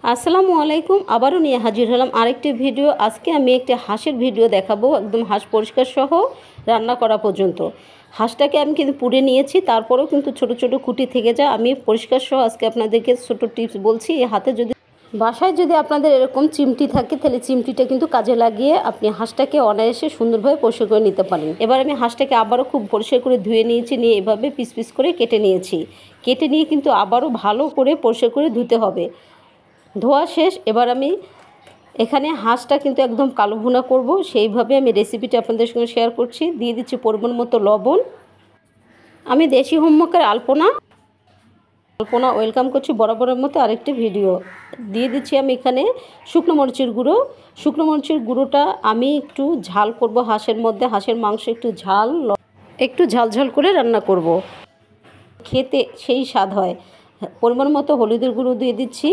আসসালামু আলাইকুম। আবারও নিয়ে হাজির হলাম আরেকটি ভিডিও। আজকে আমি একটি হাঁসের ভিডিও দেখাবো, একদম হাঁস পরিষ্কার সহ রান্না করা পর্যন্ত। হাঁসটাকে আমি কিন্তু পুড়ে নিয়েছি, তারপরেও কিন্তু ছোট ছোট খুঁটি থেকে যায়। আমি পরিষ্কার সহ আজকে আপনাদেরকে ছোট টিপস বলছি। এই হাতে যদি বাসায় যদি আপনাদের এরকম চিমটি থাকে, তাহলে চিমটিটা কিন্তু কাজে লাগিয়ে আপনি হাঁসটাকে অনায়াসে সুন্দরভাবে পরিষ্কার করে নিতে পারেন। এবার আমি হাঁসটাকে আবারও খুব পরিষ্কার করে ধুয়ে নিয়েছি, নিয়ে এভাবে পিস পিস করে কেটে নিয়েছি। কেটে নিয়ে কিন্তু আবারও ভালো করে পরিষ্কার করে ধুতে হবে। ধোয়া শেষ। এবার আমি এখানে হাঁসটা কিন্তু একদম কালো ভুনা করব, সেইভাবে আমি রেসিপিটা আপনাদের সঙ্গে শেয়ার করছি। দিয়ে দিচ্ছি পরিমাণ মতো লবণ। আমি দেশি হোমমেকার আলপনা ওয়েলকাম করছি বরাবরের মতো আরেকটি ভিডিও। দিয়ে দিচ্ছি আমি এখানে শুকনো মরিচের গুঁড়ো। শুকনো মরিচের গুঁড়োটা আমি একটু ঝাল করব হাঁসের মধ্যে। হাঁসের মাংস একটু ঝাল করে রান্না করব, খেতে সেই স্বাদ হয়। পরিমাণ মতো হলুদের গুঁড়ো দিয়ে দিচ্ছি।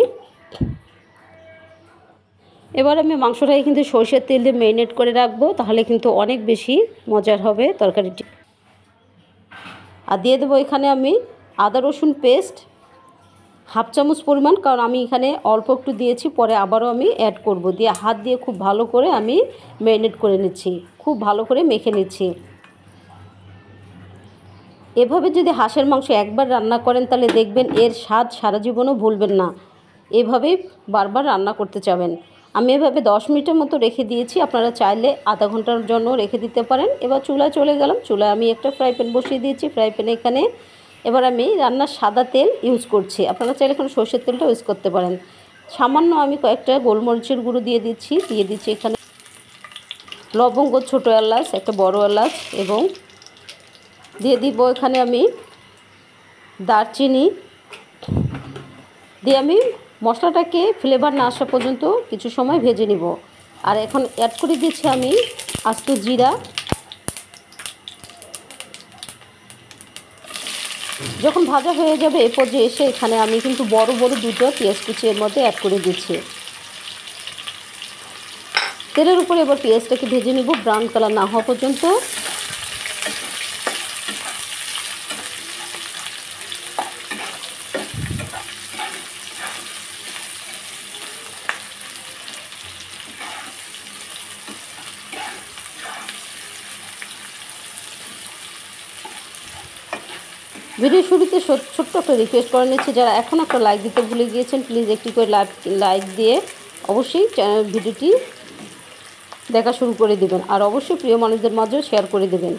এবার আমি মাংসটাকে কিন্তু সরষের তেল দিয়ে ম্যারিনেট করে রাখবো, তাহলে কিন্তু অনেক বেশি মজার হবে তরকারিটি। আর দিয়ে দেবো এখানে আমি আদা রসুন পেস্ট হাফ চামচ পরিমাণ, কারণ আমি এখানে অল্প একটু দিয়েছি, পরে আবারও আমি অ্যাড করব। দিয়ে হাত দিয়ে খুব ভালো করে আমি ম্যারিনেট করে নিচ্ছি, খুব ভালো করে মেখে নিচ্ছি। এভাবে যদি হাঁসের মাংস একবার রান্না করেন, তাহলে দেখবেন এর স্বাদ সারা জীবনও ভুলবেন না। এভাবেই বারবার রান্না করতে চাবেন। আমি এভাবে 10 মিনিটের মতো রেখে দিয়েছি, আপনারা চাইলে আধা ঘন্টার জন্য রেখে দিতে পারেন। এবার চুলায় চলে গেলাম। চুলায় আমি একটা ফ্রাই প্যান বসিয়ে দিয়েছি। ফ্রাই প্যানে এখানে এবার আমি রান্নার সাদা তেল ইউজ করছি, আপনারা চাইলে এখানে সরষের তেলটা ইউজ করতে পারেন। সামান্য আমি কয়েকটা গোলমরিচের গুঁড়ো দিয়ে দিচ্ছি এখানে লবঙ্গ, ছোটো এলাচ, একটা বড় এলাচ, এবং দিয়ে দিব এখানে আমি দারচিনি। দিয়ে আমি মশলাটাকে ফ্লেভার না আসা পর্যন্ত কিছু সময় ভেজে নিব। আর এখন অ্যাড করে দিচ্ছি আমি আস্ত জিরা। যখন ভাজা হয়ে যাবে এ পর্যায়ে এসে এখানে আমি কিন্তু বড় দুটো পেঁয়াজ কুচি এর মধ্যে অ্যাড করে দিচ্ছি। তেলের উপরে এবার পেঁয়াজটাকে ভেজে নিব ব্রাউন কালার না হওয়া পর্যন্ত। ভিডিও শুরুতে ছোট্ট একটা রিকোয়েস্ট করে নিচ্ছি, যারা এখন একটা লাইক দিতে ভুলে গিয়েছেন, প্লিজ একটি করে লাইক দিয়ে অবশ্যই ভিডিওটি দেখা শুরু করে দেবেন। আর অবশ্যই প্রিয় মানুষদের মাঝেও শেয়ার করে দেবেন।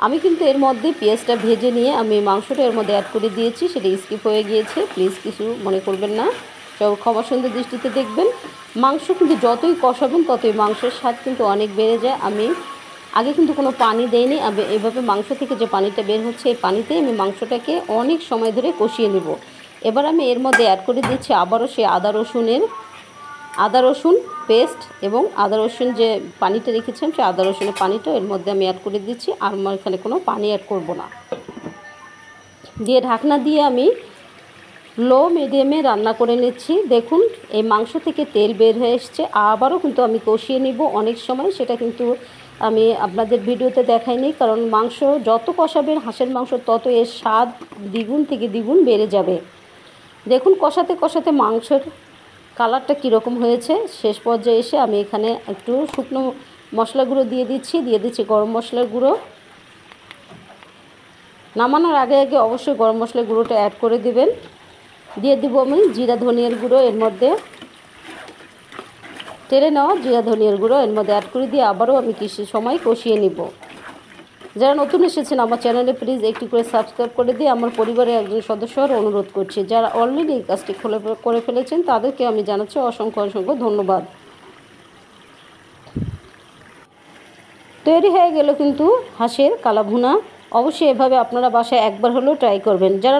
আমি কিন্তু এর মধ্যে পেঁয়াজটা ভেজে নিয়ে আমি মাংসটা এর মধ্যে অ্যাড করে দিয়েছি, সেটা স্কিপ হয়ে গিয়েছে, প্লিজ কিছু মনে করবেন না, সব ক্ষমা সুন্দর দৃষ্টিতে দেখবেন। মাংস কিন্তু যতই কষাবেন ততই মাংসের স্বাদ কিন্তু অনেক বেড়ে যায়। আমি আগে কিন্তু কোনো পানি দেইনি, আমি এভাবে মাংস থেকে যে পানিটা বের হচ্ছে এই পানিতেই আমি মাংসটাকে অনেক সময় ধরে কষিয়ে নেব। এবার আমি এর মধ্যে অ্যাড করে দিচ্ছি আবারও সেই আদা রসুন পেস্ট, এবং আদা রসুন যে পানিটা রেখেছিলাম সেই আদা রসুনের পানিটাও এর মধ্যে আমি অ্যাড করে দিচ্ছি। আর আমার এখানে কোনো পানি অ্যাড করব না। দিয়ে ঢাকনা দিয়ে আমি লো মিডিয়ামে রান্না করে নিচ্ছি। দেখুন এই মাংস থেকে তেল বের হয়ে এসছে। আবারও কিন্তু আমি কষিয়ে নিব অনেক সময়, সেটা কিন্তু আমি আপনাদের ভিডিওতে দেখাইনি, কারণ মাংস যত কষাবেন হাঁসের মাংস তত এর স্বাদ দ্বিগুণ থেকে দ্বিগুণ বেড়ে যাবে। দেখুন কষাতে কষাতে মাংসের কালারটা কীরকম হয়েছে। শেষ পর্যায়ে এসে আমি এখানে একটু শুকনো মশলা গুঁড়ো দিয়ে দিচ্ছি গরম মশলার গুঁড়ো। নামানোর আগে অবশ্যই গরম মশলার গুঁড়োটা অ্যাড করে দিবেন। দিয়ে দিব আমি জিরা ধনিয়ার গুঁড়ো, এর মধ্যে টেরে নেওয়া জিরা ধনিয়ার গুঁড়ো এর মধ্যে অ্যাড করে দিয়ে আবারও আমি কিছু সময় কষিয়ে নিব। যারা নতুন এসেছেন আমার চ্যানেলে প্লিজ একটি করে সাবস্ক্রাইব করে দিয়ে আমার পরিবারের একজন সদস্য হওয়ার অনুরোধ করছি। যারা অলরেডি এই কাজটি করে ফেলেছেন তাদেরকে আমি জানাচ্ছি অসংখ্য ধন্যবাদ। তৈরি হয়ে গেল কিন্তু হাঁসের কালা ভুনা। অবশ্যই এভাবে আপনারা বাসায় একবার হলেও ট্রাই করবেন। যারা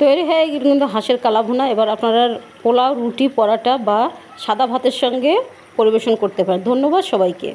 তৈরি হয়ে গেল কিন্তু হাঁসের কালা ভুনা। এবার আপনারা পোলাও, রুটি, পরাটা বা সাদা ভাতের সঙ্গে পরিবেশন করতে পারেন। ধন্যবাদ সবাইকে।